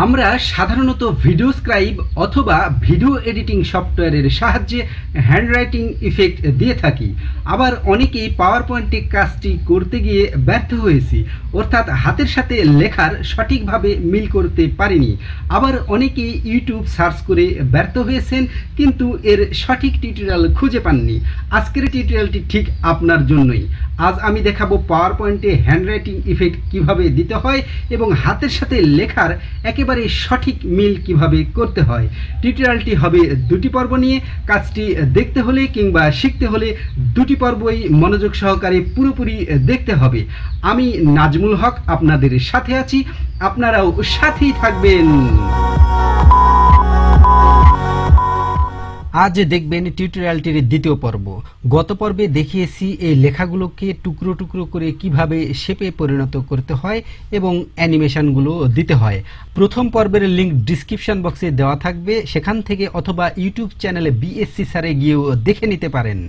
আমরা সাধারণত video scribe অথবা ভিডিও এডিটিং সফটওয়্যারের সাহায্যে হ্যান্ডরাইটিং ইফেক্ট দিয়ে থাকি। আবার অনেকেই পাওয়ার পয়েন্টে কাজটি করতে গিয়ে ব্যর্থ হয়েছি, অর্থাৎ হাতের সাথে লেখার সঠিকভাবে মিল করতে পারিনি। আবার অনেকেই ইউটিউব সার্চ করে ব্যর্থ হয়েছেন, কিন্তু এর সঠিক টিউটোরিয়াল খুঁজে পাননি। আজকের টিউটোরিয়ালটি ঠিক আপনার জন্যই। আজ আমি দেখাবো পাওয়ার পয়েন্টে হ্যান্ডরাইটিং ইফেক্ট কিভাবে দিতে হয় এবং হাতের সাথে লেখার একেবারে সঠিক মিল কিভাবে করতে হয়। টিউটোরিয়ালটি হবে দুটি পর্ব নিয়ে। কাজটি দেখতে হলে কিংবা শিখতে হলে দুটি পর্বই মনোযোগ সহকারে পুরোপুরি দেখতে হবে। আমি নাজমুল হক আপনাদের সাথে আছি, আপনারাও সাথেই থাকবেন। আজ দেখবেন টিউটোরিয়ালটির দ্বিতীয় পর্ব। গত পর্বে দেখিয়েছি এই লেখাগুলোকে টুকরো টুকরো করে কিভাবে শেপে পরিণত করতে হয় এবং অ্যানিমেশনগুলো দিতে হয়। প্রথম পর্বের লিঙ্ক ডিসক্রিপশন বক্সে দেওয়া থাকবে, সেখান থেকে অথবা ইউটিউব চ্যানেলে বিএসসি স্যারে গিয়েও দেখে নিতে পারেন।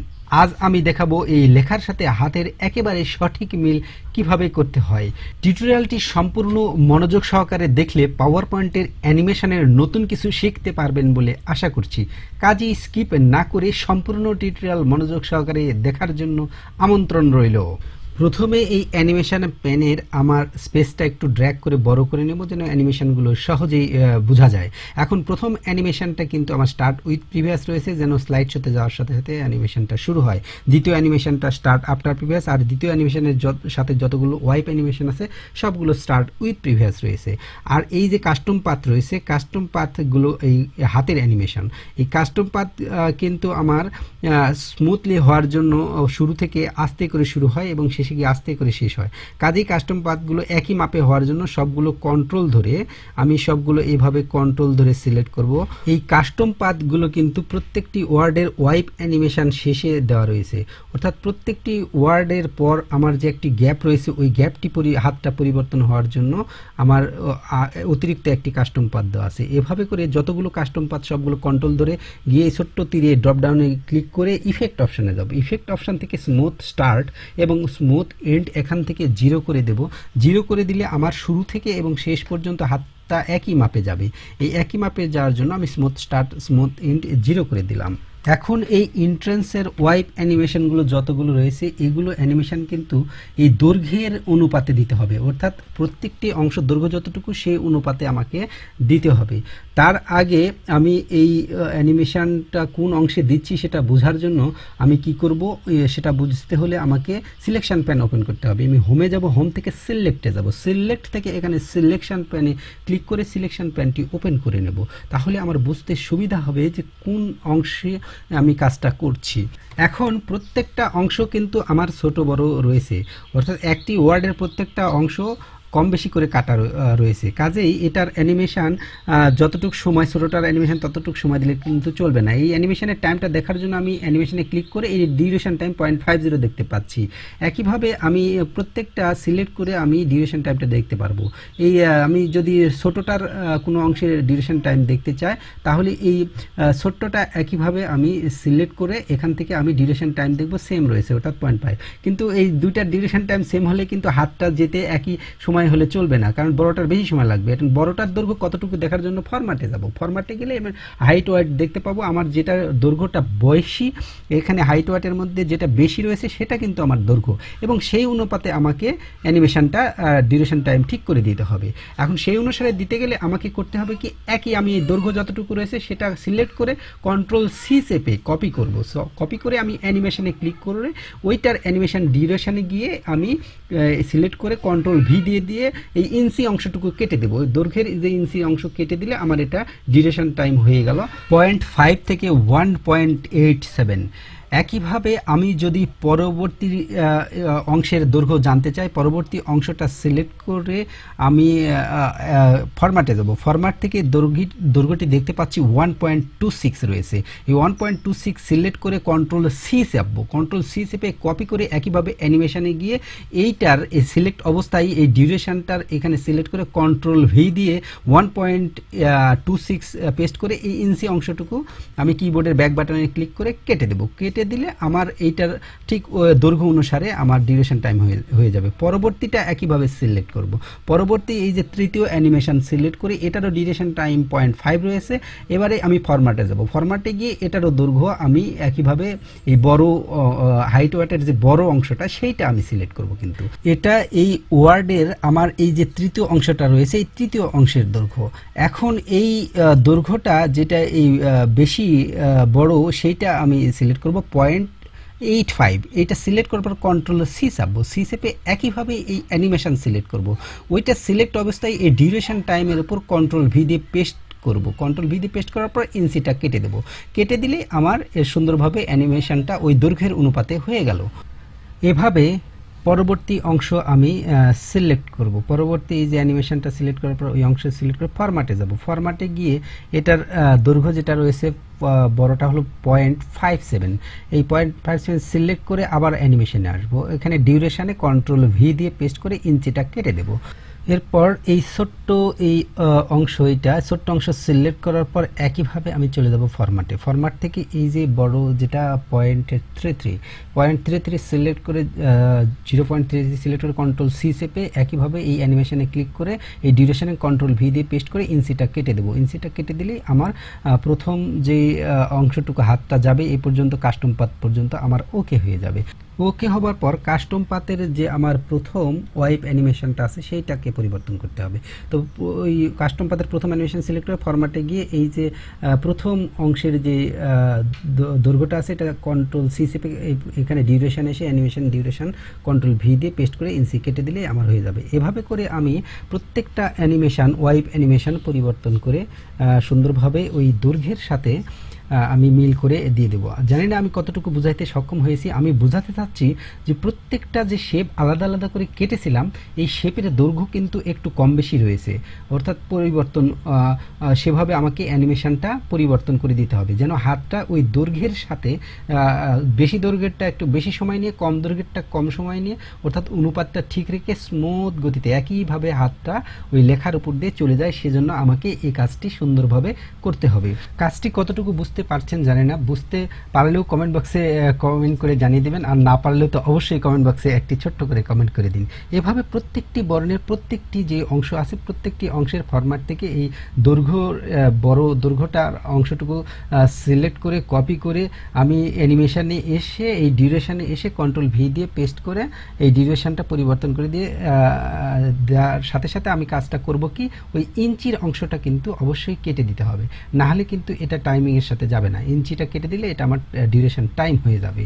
আজ আমি দেখাবো এই লেখার সাথে হাতের একেবারে সঠিক মিল কিভাবে করতে হয়। টিউটোরিয়ালটি সম্পূর্ণ মনোযোগ সহকারে দেখলে পাওয়ার পয়েন্টের অ্যানিমেশনের নতুন কিছু শিখতে পারবেন বলে আশা করছি। কাজেই স্কিপ না করে সম্পূর্ণ টিউটোরিয়াল মনোযোগ সহকারে দেখার জন্য আমন্ত্রণ রইল। প্রথমে এই অ্যানিমেশন প্যানের আমার স্পেসটা একটু ড্র্যাগ করে বড় করে নেব, যেন অ্যানিমেশনগুলো সহজেই বোঝা যায়। এখন প্রথম অ্যানিমেশনটা কিন্তু আমার স্টার্ট উইথ প্রিভিয়াস রয়েছে, যেন স্লাইড শোতে যাওয়ার সাথে সাথে অ্যানিমেশনটা শুরু হয়। দ্বিতীয় অ্যানিমেশনটা স্টার্ট আফটার প্রিভিয়াস, আর দ্বিতীয় অ্যানিমেশনের সাথে যতগুলো ওয়াইপ অ্যানিমেশন আছে সবগুলো স্টার্ট উইথ প্রিভিয়াস রয়েছে। আর এই যে কাস্টম পাথ রয়েছে, কাস্টম পাথগুলো এই হাতের অ্যানিমেশন। এই কাস্টম পাথ কিন্তু আমার স্মুথলি হওয়ার জন্য শুরু থেকে আস্তে করে শুরু হয় এবং শেষে গিয়ে আস্তে করে শেষ হয়। কাজেই কাস্টম পাথগুলো একই মাপে হওয়ার জন্য সবগুলো কন্ট্রোল ধরে আমি সবগুলো এইভাবে কন্ট্রোল ধরে সিলেক্ট করব। এই কাস্টম পাথগুলো কিন্তু প্রত্যেকটি ওয়ার্ডের ওয়াইপ অ্যানিমেশন শেষে দেওয়া রয়েছে, অর্থাৎ প্রত্যেকটি ওয়ার্ডের পর আমার যে একটি গ্যাপ রয়েছে ওই গ্যাপটি হাতটা পরিবর্তন হওয়ার জন্য আমার অতিরিক্ত একটি কাস্টম পাথ দেওয়া আছে। এভাবে করে যতগুলো কাস্টম পাথ সবগুলো কন্ট্রোল ধরে গিয়ে ছোট্ট তীরে ড্রপ ডাউনে ক্লিক করে ইফেক্ট অপশানে যাব। ইফেক্ট অপশান থেকে স্মুথ স্টার্ট এবং স্মুথ এন্ড এখান থেকে 0 করে দেব। 0 করে দিলে আমার শুরু থেকে এবং শেষ পর্যন্ত হাতটা একই মাপে যাবে। এই একই মাপে যাওয়ার জন্য আমি স্মুথ স্টার্ট স্মুথ এন্ড 0 করে দিলাম। এখন এই এন্ট্রান্সের ওয়াইপ অ্যানিমেশনগুলো যতগুলো রয়েছে এগুলো অ্যানিমেশন কিন্তু এই দৈর্ঘ্যের অনুপাতে দিতে হবে, অর্থাৎ প্রত্যেকটি অংশ দৈর্ঘ্য যতটুকু সেই অনুপাতে আমাকে দিতে হবে। তার আগে আমি এই অ্যানিমেশনটা কোন অংশে দিচ্ছি সেটা বোঝার জন্য আমি কি করব, সেটা বুঝতে হলে আমাকে সিলেকশন প্যান ওপেন করতে হবে। আমি হোমে যাব, হোম থেকে সিলেক্টে যাব, সিলেক্ট থেকে এখানে সিলেকশন প্যানে ক্লিক করে সিলেকশন প্যানটি ওপেন করে নেব। তাহলে আমার বুঝতে সুবিধা হবে যে কোন অংশে আমি কাজটা করছি। এখন প্রত্যেকটা অংশ কিন্তু আমার ছোট বড় রয়েছে, অর্থাৎ একটি ওয়ার্ডের প্রত্যেকটা অংশ কম বেশি করে কাটা রয়েছে। কাজেই এটার অ্যানিমেশন যতটুকু সময়, ছোটোটার অ্যানিমেশন ততটুকু সময় দিলে কিন্তু চলবে না। এই অ্যানিমেশনের টাইমটা দেখার জন্য আমি অ্যানিমেশনে ক্লিক করে এই ডিউরেশন টাইম 0.50 দেখতে পাচ্ছি। একইভাবে আমি প্রত্যেকটা সিলেক্ট করে আমি ডিউরেশন টাইমটা দেখতে পারবো। এই আমি যদি ছোটোটার কোনো অংশের ডিউরেশন টাইম দেখতে চাই তাহলে এই ছোট্টটা একইভাবে আমি সিলেক্ট করে এখান থেকে আমি ডিউরেশন টাইম দেখবো, সেম রয়েছে অর্থাৎ 0.5। কিন্তু এই দুইটার ডিউরেশন টাইম সেম হলে কিন্তু হাতটা যেতে একই সময় হলে চলবে না, কারণ বড়টার বেশি সময় লাগবে। এখন বড়টার দৈর্ঘ্য কতটুকু দেখার জন্য ফরম্যাটে যাব। ফরম্যাটে গেলে হাইট ওয়াইট দেখতে পাবো। আমার যেটা দৈর্ঘ্যটা বেশি, এখানে হাইট ওয়াইটের মধ্যে যেটা বেশি রয়েছে সেটা কিন্তু আমার দৈর্ঘ্য, এবং সেই অনুপাতে আমাকে অ্যানিমেশনটা ডিউরেশন টাইম ঠিক করে দিতে হবে। এখন সেই অনুসারে দিতে গেলে আমাকে করতে হবে কি, একই আমি দৈর্ঘ্য যতটুকু রয়েছে সেটা সিলেক্ট করে কন্ট্রোল সি চেপে কপি করব। কপি করে আমি অ্যানিমেশনে ক্লিক করে ওইটার অ্যানিমেশন ডিউরেশনে গিয়ে আমি সিলেক্ট করে কন্ট্রোল ভি দিয়ে এই ইঞ্চি অংশটুকু কেটে দেবো। ওই দৈর্ঘ্যের যে ইঞ্চি অংশ কেটে দিলে আমার এটা ডিউরেশন টাইম হয়ে গেল 0.5 থেকে 1.87। একইভাবে আমি যদি পরবর্তী অংশের দৈর্ঘ্য জানতে চাই, পরবর্তী অংশটা সিলেক্ট করে আমি ফরম্যাটে যাব। ফরম্যাট থেকে দৈর্ঘ্যটি দেখতে পাচ্ছি 1.26 রয়েছে। এই 1.26 সিলেক্ট করে কন্ট্রোল সি চাপবো। কন্ট্রোল সি চেপে কপি করে একইভাবে অ্যানিমেশনে গিয়ে এইটার সিলেক্ট অবস্থায় এই ডিউরেশনটার এখানে সিলেক্ট করে কন্ট্রোল ভি দিয়ে 1.26 পেস্ট করে এই ইঞ্চি অংশটুকু আমি কিবোর্ডের ব্যাক বাটনে ক্লিক করে কেটে দেবো। কেটে দিলে আমার এইটার ঠিক দৈর্ঘ্য অনুসারে আমার ডিউরেশন টাইম হয়ে যাবে। পরবর্তীটা একইভাবে সিলেক্ট করব। পরবর্তী এই যে তৃতীয় অ্যানিমেশন সিলেক্ট করি, এটারও ডিউরেশন টাইম 0.5 রয়েছে। এবারে আমি ফরম্যাটে যাব, ফরম্যাটে গিয়ে এটারও দৈর্ঘ্য আমি একইভাবে এই বড় হাইট ওয়াটের যে বড় অংশটা সেইটা আমি সিলেক্ট করব। কিন্তু এটা এই ওয়ার্ডের আমার এই যে তৃতীয় অংশটা রয়েছে, এই তৃতীয় অংশের দৈর্ঘ্য। এখন এই দৈর্ঘ্যটা যেটা এই বেশি বড় সেইটা আমি সিলেক্ট করব 0.85। এইটা সিলেক্ট করার পর কন্ট্রোল সি চাপবো, সি চেপে একইভাবে এই অ্যানিমেশন সিলেক্ট করব। ওইটা সিলেক্ট অবস্থায় এই ডিউরেশন টাইমের উপর কন্ট্রোল ভি দিয়ে পেস্ট করব। কন্ট্রোল ভি দিয়ে পেস্ট করার পর ইঞ্চিটা কেটে দেব। কেটে দিলে আমার সুন্দরভাবে অ্যানিমেশনটা ওই দৈর্ঘ্যের অনুপাতে হয়ে গেল। এভাবে পরবর্তী অংশ আমি সিলেক্ট করব। পরবর্তী এই যে অ্যানিমেশনটা সিলেক্ট করার পর ওই অংশ সিলেক্ট করে ফরম্যাটে যাব। ফরম্যাটে গিয়ে এটার দৈর্ঘ্য যেটা রয়েছে বড়টা হলো 0.57। এই 0.57 সিলেক্ট করে আবার অ্যানিমেশনে আসবো। এখানে ডিউরেশনে কন্ট্রোল ভি দিয়ে পেস্ট করে ইঞ্চিটা কেটে দেব। এরপর এই ছোট্ট এই অংশ, এইটা ছোট্ট অংশ সিলেক্ট করার পর একইভাবে আমি চলে যাব ফরম্যাটে। ফরম্যাট থেকে এই যে বড় যেটা 0.33 সিলেক্ট করে 0.33 সিলেক্ট করে কন্ট্রোল সি চেপে একইভাবে এই অ্যানিমেশনে ক্লিক করে এই ডিউরেশনে কন্ট্রোল ভি দিয়ে পেস্ট করে ইঞ্চিটা কেটে দেবো। ইঞ্চিটা কেটে দিলেই আমার প্রথম যে অংশটুকু হাতটা যাবে এই পর্যন্ত, কাস্টম পাথ পর্যন্ত আমার ওকে হয়ে যাবে। ওকে হবার পর কাস্টম পাথের যে আমার প্রথম ওয়াইপ অ্যানিমেশনটা আছে সেইটাকে পরিবর্তন করতে হবে। তো ওই কাস্টম পাথের প্রথম অ্যানিমেশন সিলেক্ট করে ফরম্যাটে গিয়ে এই যে প্রথম অংশের যে দৈর্ঘ্যটা আছে এটা কন্ট্রোল সি চেপে এখানে ডিউরেশন এসে অ্যানিমেশন ডিউরেশন কন্ট্রোল ভি দিয়ে পেস্ট করে ইঞ্চি কেটে দিলে আমার হয়ে যাবে। এভাবে করে আমি প্রত্যেকটা অ্যানিমেশন ওয়াইপ অ্যানিমেশন পরিবর্তন করে সুন্দরভাবে ওই দৈর্ঘ্যের সাথে আমি মিল করে দিয়ে দেবো। জানি না আমি কতটুকু বুঝাইতে সক্ষম হয়েছি। আমি বোঝাতে চাচ্ছি যে প্রত্যেকটা যে শেপ আলাদা আলাদা করে কেটেছিলাম এই শেপের দৈর্ঘ্য কিন্তু একটু কম বেশি রয়েছে, অর্থাৎ পরিবর্তন সেভাবে আমাকে অ্যানিমেশনটা পরিবর্তন করে দিতে হবে যেন হাতটা ওই দৈর্ঘ্যের সাথে বেশি দৈর্ঘ্যেরটা একটু বেশি সময় নিয়ে কম দৈর্ঘ্যেরটা কম সময় নিয়ে অর্থাৎ অনুপাতটা ঠিক রেখে স্মুথ গতিতে একইভাবে হাতটা ওই লেখার উপর দিয়ে চলে যায়। সেজন্য আমাকে এই কাজটি সুন্দরভাবে করতে হবে। কাজটি কতটুকু বুঝতে পারছেন জানি না, বুঝতে পারলেও কমেন্ট বক্সে কমেন্ট করে জানিয়ে দেবেন, আর না পারলেও তো অবশ্যই কমেন্ট বক্সে একটি ছোট্ট করে কমেন্ট করে দিন। এভাবে প্রত্যেকটি বর্ণের প্রত্যেকটি যে অংশ আছে প্রত্যেকটি অংশের ফরম্যাট থেকে এই বড় দৈর্ঘ্যটার অংশটুকু সিলেক্ট করে কপি করে আমি অ্যানিমেশনে এসে এই ডিউরেশনে এসে কন্ট্রোল ভি দিয়ে পেস্ট করে এই ডিউরেশনটা পরিবর্তন করে দিয়ে দেওয়ার সাথে সাথে আমি কাজটা করব কি ওই ইঞ্চির অংশটা কিন্তু অবশ্যই কেটে দিতে হবে, না হলে কিন্তু এটা টাইমিংয়ের সাথে যাবে না। ইঞ্চিটা কেটে দিলে এটা আমার ডিউরেশন টাইম হয়ে যাবে।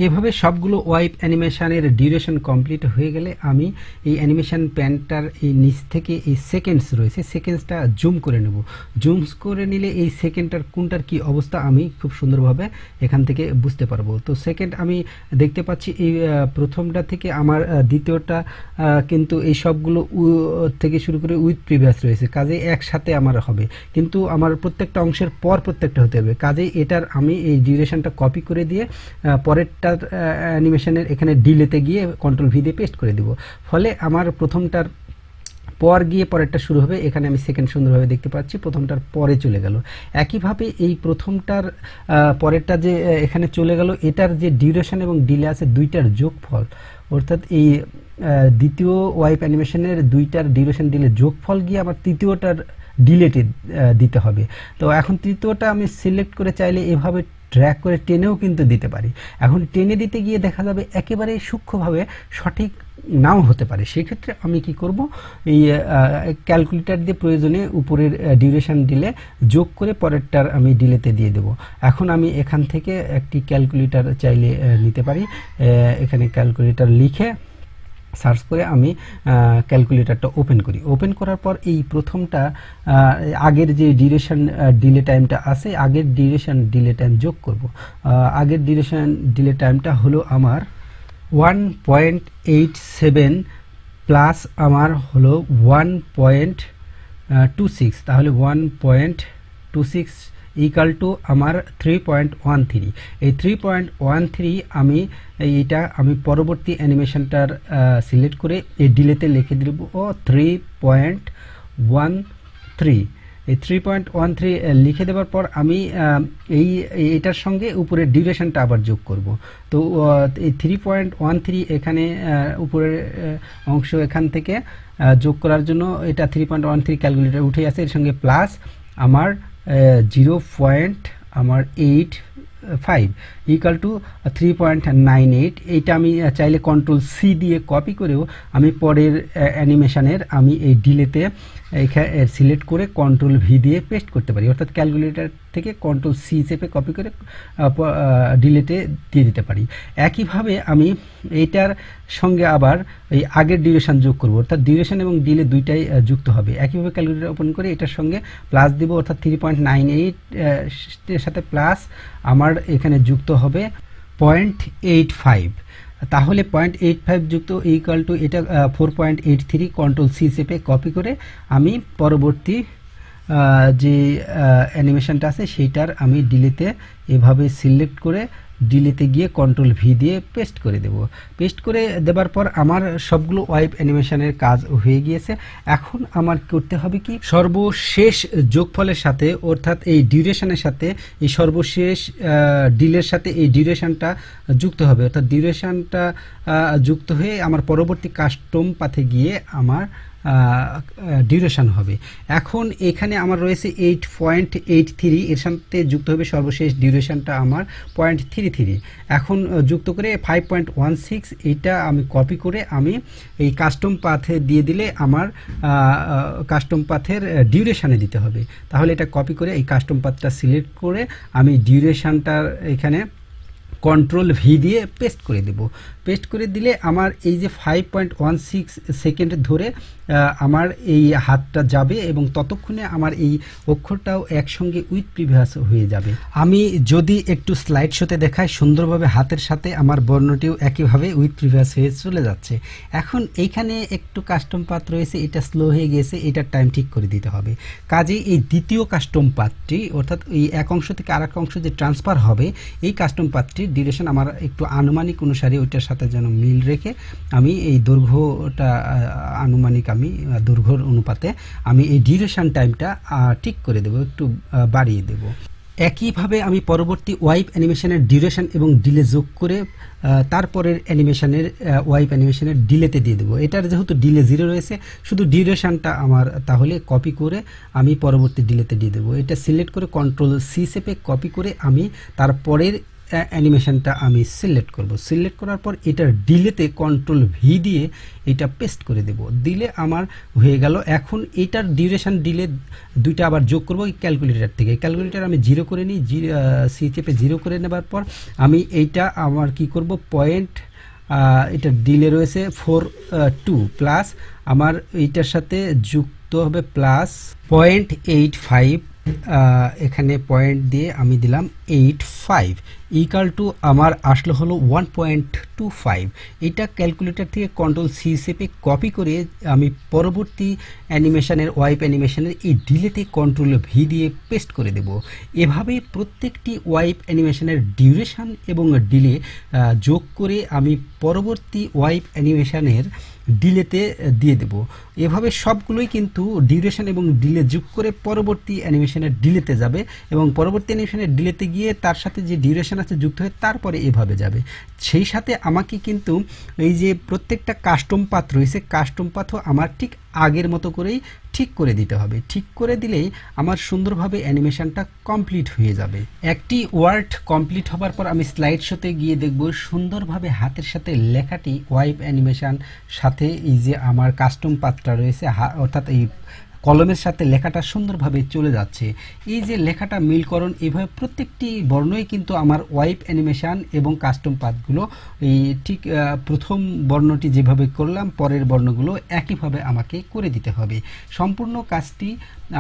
এভাবে সবগুলো ওয়াইপ অ্যানিমেশনের ডিউরেশন কমপ্লিট হয়ে গেলে আমি এই অ্যানিমেশন প্যানটার এই নিচ থেকে এই সেকেন্ডস রয়েছে সেকেন্ডসটা জুম করে নেব। জুম করে নিলে এই সেকেন্ডটার কোনটার কি অবস্থা আমি খুব সুন্দরভাবে এখান থেকে বুঝতে পারবো। তো সেকেন্ড আমি দেখতে পাচ্ছি এই প্রথমটা থেকে আমার দ্বিতীয়টা কিন্তু এই সবগুলো থেকে শুরু করে উইথ প্রিভিয়াস রয়েছে, কাজে একসাথে আমার হবে, কিন্তু আমার প্রত্যেকটা অংশের পর প্রত্যেকটা হতে হবে। কাজেই এটার আমি এই ডিউরেশনটা কপি করে দিয়ে পরেরটার অ্যানিমেশনের এখানে ডিলেতে গিয়ে কন্ট্রোল ভি দিয়ে পেস্ট করে দিব। ফলে আমার প্রথমটার পর গিয়ে পরেরটা শুরু হবে। এখানে আমি সেকেন্ড সুন্দরভাবে দেখতে পাচ্ছি প্রথমটার পরে চলে গেল। একইভাবে এই প্রথমটার পরেরটা যে এখানে চলে গেল এটার যে ডিউরেশন এবং ডিলে আছে দুইটার যোগফল, অর্থাৎ এই দ্বিতীয় ওয়াইপ অ্যানিমেশনের দুইটার ডিউরেশন ডিলে যোগফল গিয়ে আমার তৃতীয়টার ডিলেটে দিতে হবে। তো এখন তৃতীয়টা আমি সিলেক্ট করে চাইলে এভাবে ড্র্যাগ করে টেনেও কিন্তু দিতে পারি। এখন টেনে দিতে গিয়ে দেখা যাবে একেবারে সূক্ষ্মভাবে সঠিক নাও হতে পারে। সেক্ষেত্রে আমি কি করব, এই ক্যালকুলেটর দিয়ে প্রয়োজনে উপরের ডিউরেশন ডিলে যোগ করে পরেরটার আমি ডিলেতে দিয়ে দেব। এখন আমি এখান থেকে একটি ক্যালকুলেটর চাইলে নিতে পারি। এখানে ক্যালকুলেটর লিখে সার্চ করে আমি ক্যালকুলেটরটা ওপেন করি। ওপেন করার পর এই প্রথমটা আগের যে ডিউরেশন ডিলে টাইমটা আছে আগের ডিউরেশন ডিলে টাইম যোগ করব। আগের ডিউরেশন ডিলে টাইমটা হলো আমার 1.87 প্লাস আমার হলো 1.26, তাহলে 1.26 ইকাল টু আমার 3.13। এই 3.13 আমি পরবর্তী অ্যানিমেশনটার সিলেক্ট করে এই ডিলেতে লিখে দেব 3.13। এই 3.13 লিখে দেওয়ার পর আমি এইটার সঙ্গে উপরে ডিউরেশনটা আবার যোগ করব। তো এই 3.13 এখানে উপরের অংশ এখান থেকে যোগ করার জন্য এটা 3.13 ক্যালকুলেটর উঠে আসে, এর সঙ্গে প্লাস আমার 0.85 ইকুয়াল টু 3.98। এইটা আমি চাইলে কন্ট্রোল সি দিয়ে কপি করেও আমি পরের অ্যানিমেশনের আমি এই ডিলেতে সিলেক্ট করে কন্ট্রোল ভি দিয়ে পেস্ট করতে পারি, অর্থাৎ ক্যালকুলেটর থেকে কন্ট্রোল সি চেপে কপি করে ডিলেটে দিয়ে দিতে পারি। একইভাবে আমি এইটার সঙ্গে আবার এই আগের ডিউরেশন যোগ করব, অর্থাৎ ডিউরেশন এবং ডিলে দুইটাই যুক্ত হবে। একইভাবে ক্যালকুলেটর ওপেন করে এটার সঙ্গে প্লাস দিব, অর্থাৎ 3.98 এর সাথে প্লাস আমার এখানে যুক্ত হবে 0.85। তাহলে 0.85 যুক্ত ইকুয়াল টু এটা 4.83। কন্ট্রোল সি চেপে কপি করে আমি পরবর্তী যে অ্যানিমেশনটা আছে সেইটার আমি ডিলেতে এভাবে সিলেক্ট করে ডিলেতে গিয়ে কন্ট্রোল ভি দিয়ে পেস্ট করে দেব। পেস্ট করে দেবার পর আমার সবগুলো ওয়াইপ অ্যানিমেশনের কাজ হয়ে গিয়েছে। এখন আমার করতে হবে কি, সর্বশেষ যোগফলের সাথে অর্থাৎ এই ডিউরেশনের সাথে এই সর্বশেষ ডিলের সাথে এই ডিউরেশনটা যুক্ত হবে, অর্থাৎ ডিউরেশনটা যুক্ত হয়ে আমার পরবর্তী কাস্টম পাথে গিয়ে আমার ডিউরেশন হবে। এখন এখানে আমার রয়েছে 8.83, এর সাথে যুক্ত হবে সর্বশেষ ডিউরেশনটা আমার 0.33। এখন যুক্ত করে 5.16, এইটা আমি কপি করে আমি এই কাস্টম পাথে দিয়ে দিলে আমার কাস্টম পাথের ডিউরেশনে দিতে হবে। তাহলে এটা কপি করে এই কাস্টম পাথটা সিলেক্ট করে আমি ডিউরেশনটার এখানে কন্ট্রোল ভি দিয়ে পেস্ট করে দেব। পেস্ট করে দিলে আমার এই যে 5.16 সেকেন্ড ধরে আমার এই হাতটা যাবে এবং ততক্ষণে আমার এই অক্ষরটাও একসঙ্গে উইথ প্রিভিয়াস হয়ে যাবে। আমি যদি একটু স্লাইড শোতে দেখাই, সুন্দরভাবে হাতের সাথে আমার বর্ণটিও একইভাবে উইথ প্রিভিয়াস হয়ে চলে যাচ্ছে। এখন এইখানে একটু কাস্টম পাথ রয়েছে, এটা স্লো হয়ে গিয়েছে, এটার টাইম ঠিক করে দিতে হবে। কাজেই এই দ্বিতীয় কাস্টম পাথটি অর্থাৎ এই এক অংশ থেকে আরেক অংশ যে ট্রান্সফার হবে, এই কাস্টম পাথটির ডিউরেশন আমার একটু আনুমানিক অনুসারে ওইটার সাথে যেন মিল রেখে আমি এই দৈর্ঘ্যটা আনুমানিক আমি দৈর্ঘ্যর অনুপাতে আমি এই ডিউরেশন টাইমটা ঠিক করে দেব, একটু বাড়িয়ে দেব। একইভাবে আমি পরবর্তী ওয়াইপ অ্যানিমেশনের ডিউরেশন এবং ডিলে যোগ করে তারপরের অ্যানিমেশনের ওয়াইপ অ্যানিমেশনের ডিলেতে দিয়ে দেবো। এটার যেহেতু ডিলে 0 রয়েছে, শুধু ডিউরেশনটা আমার তাহলে কপি করে আমি পরবর্তী ডিলেতে দিয়ে দেবো। এটা সিলেক্ট করে কন্ট্রোল সি চেপে কপি করে আমি তারপরের অ্যানিমেশনটা আমি সিলেক্ট করব। সিলেক্ট করার পর এটার ডিলেতে কন্ট্রোল ভি দিয়ে এটা পেস্ট করে দেব, দিলে আমার হয়ে গেল। এখন এটার ডিউরেশন ডিলে দুইটা আবার যোগ করব ক্যালকুলেটর থেকে। ক্যালকুলেটর আমি 0 করে নিই, সি চেপে 0 করে নেবার পর আমি এইটা আমার কি করব, এটা ডিলে রয়েছে 4.2 প্লাস আমার এইটার সাথে যুক্ত হবে প্লাস 0.85, এখানে পয়েন্ট দিয়ে আমি দিলাম 85 ইকুয়াল টু আমার আসলে হলো 1.25। এটা ক্যালকুলেটর থেকে কন্ট্রোল সি চেপে কপি করে আমি পরবর্তী অ্যানিমেশনের ওয়াইপ অ্যানিমেশনের এই ডিলেতে কন্ট্রোল ভি দিয়ে পেস্ট করে দেব। এভাবেই প্রত্যেকটি ওয়াইপ অ্যানিমেশনের ডিউরেশন এবং ডিলে যোগ করে আমি পরবর্তী ওয়াইপ অ্যানিমেশনের ডিলেতে দিয়ে দেব। এভাবে সবগুলোই কিন্তু ডিউরেশন এবং ডিলে যোগ করে পরবর্তী অ্যানিমেশনের ডিলেতে যাবে এবং পরবর্তী অ্যানিমেশনের ডিলেতে গিয়ে তার সাথে যে ডিউরেশন আছে যুক্ত হয়ে তারপরে এভাবে যাবে। সেই সাথে আমাকে কিন্তু এই যে প্রত্যেকটা কাস্টম পাথ রয়েছে, কাস্টম পাথও আমার ঠিক আগের মতো করেই ঠিক করে দিতে হবে। ঠিক করে দিলেই আমার সুন্দরভাবে অ্যানিমেশনটা কমপ্লিট হয়ে যাবে। একটি ওয়ার্ড কমপ্লিট হবার পর আমি স্লাইড শোতে গিয়ে দেখব সুন্দরভাবে হাতের সাথে লেখাটি ওয়াইপ অ্যানিমেশন সাথে এই যে আমার কাস্টম পাথটা রয়েছে অর্থাৎ এই কলমের সাথে লেখাটা সুন্দরভাবে চলে যাচ্ছে। এই যে লেখাটা মিলকরণ, এইভাবে প্রত্যেকটি বর্ণই কিন্তু আমার ওয়াইপ অ্যানিমেশন এবং কাস্টম পাথগুলো এই ঠিক প্রথম বর্ণটি যেভাবে করলাম পরের বর্ণগুলো একইভাবে আমাকে করে দিতে হবে। সম্পূর্ণ কাজটি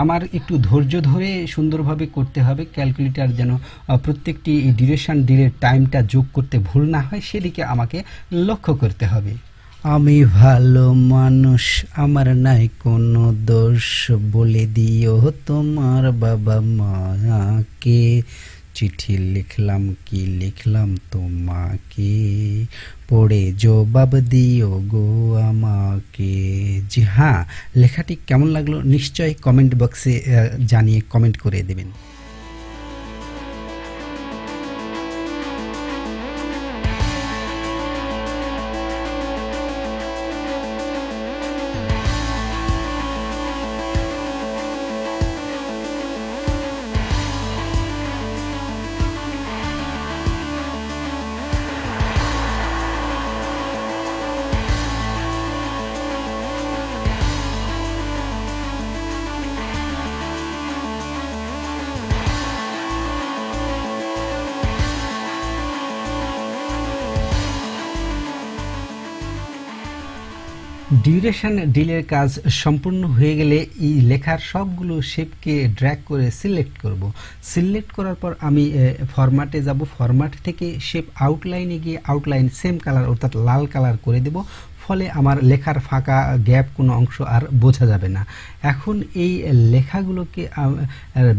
আমার একটু ধৈর্য ধরে সুন্দরভাবে করতে হবে। ক্যালকুলেটর যেন প্রত্যেকটি ডিউরেশন ডিলের টাইমটা যোগ করতে ভুল না হয় সেদিকে আমাকে লক্ষ্য করতে হবে। আমি ভালো মানুষ, আমার নাই কোনো দোষ, বলে দিও তোমার বাবা মাকে, চিঠি লিখলাম কি লিখলাম তোমাকে, পড়ে জবাব দিও গো আমাকে। জি হ্যাঁ, লেখাটি কেমন লাগলো নিশ্চয়ই কমেন্ট বক্সে জানিয়ে কমেন্ট করে দেবেন। ডিউরেশন ডিলের কাজ সম্পূর্ণ হয়ে গেলে এই লেখার সবগুলো শেপকে ড্র্যাগ করে সিলেক্ট করব। সিলেক্ট করার পর আমি ফরম্যাটে যাব, ফরম্যাট থেকে শেপ আউটলাইনে গিয়ে আউটলাইন সেম কালার অর্থাৎ লাল কালার করে দেব, ফলে আমার লেখার ফাঁকা গ্যাপ কোনো অংশ আর বোঝা যাবে না। এখন এই লেখাগুলোকে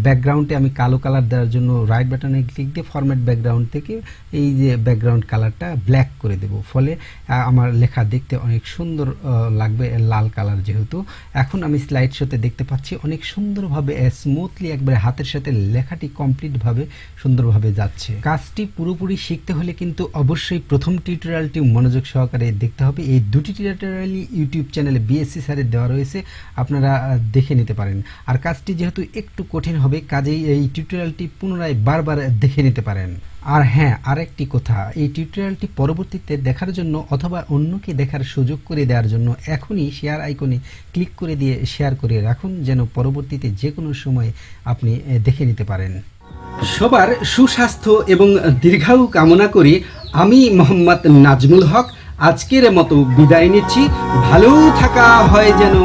ব্যাকগ্রাউন্ডে আমি কালো কালার দেওয়ার জন্য রাইট বাটনে ক্লিক দিয়ে ফরম্যাট ব্যাকগ্রাউন্ড থেকে এই যে ব্যাকগ্রাউন্ড কালারটা ব্ল্যাক করে দেব, ফলে আমার লেখা দেখতে অনেক সুন্দর লাগবে লাল কালার যেহেতু। এখন আমি স্লাইড শোতে দেখতে পাচ্ছি অনেক সুন্দরভাবে স্মুথলি একবারে হাতের সাথে লেখাটি কমপ্লিটভাবে সুন্দরভাবে যাচ্ছে। কাজটি পুরোপুরি শিখতে হলে কিন্তু অবশ্যই প্রথম টিউটোরিয়ালটি মনোযোগ সহকারে দেখতে হবে। এই দুটি টিউটোরিয়ালই ইউটিউব চ্যানেলে বিএসসি স্যারের দেওয়া রয়েছে, আপনারা দেখে নিতে পারেন। আর কাজটি যেহেতু একটু কঠিন হবে, কাজেই এই টিউটোরিয়ালটি পুনরায় বারবার দেখে নিতে পারেন। আর হ্যাঁ, আরেকটি কথা, এই টিউটোরিয়ালটি পরবর্তীতে দেখার জন্য অথবা অন্যকে দেখার সুযোগ করে দেওয়ার জন্য এখনই শেয়ার আইকনে ক্লিক করে দিয়ে শেয়ার করে রাখুন, যেন পরবর্তীতে যে কোনো সময় আপনি দেখে নিতে পারেন। সবার সুস্বাস্থ্য এবং দীর্ঘায়ু কামনা করি আমি মোহাম্মদ নাজমুল হক আজকের মতো বিদায় নিচ্ছি। ভালো থাকা হয় যেন।